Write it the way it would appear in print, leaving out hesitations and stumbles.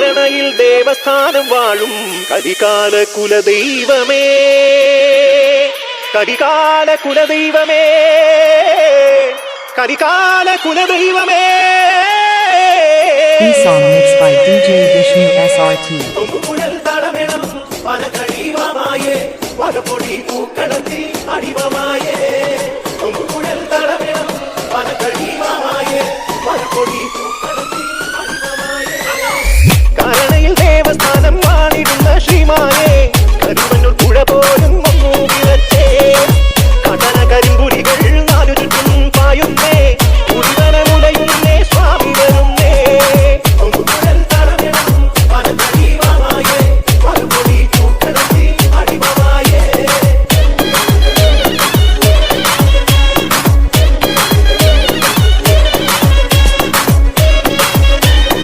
അരണയിൽ ദേവസ്ഥാനം വാഴും കലികാല കുലദൈവമേ, കലികാല കുലദൈവമേ, കലികാല കുലദൈവമേ. This song mixed by DJ Vishnu SRT. പല കഴിവമായേ പല പൊടി പൂക്കളത്തിൽ അടിവമായേ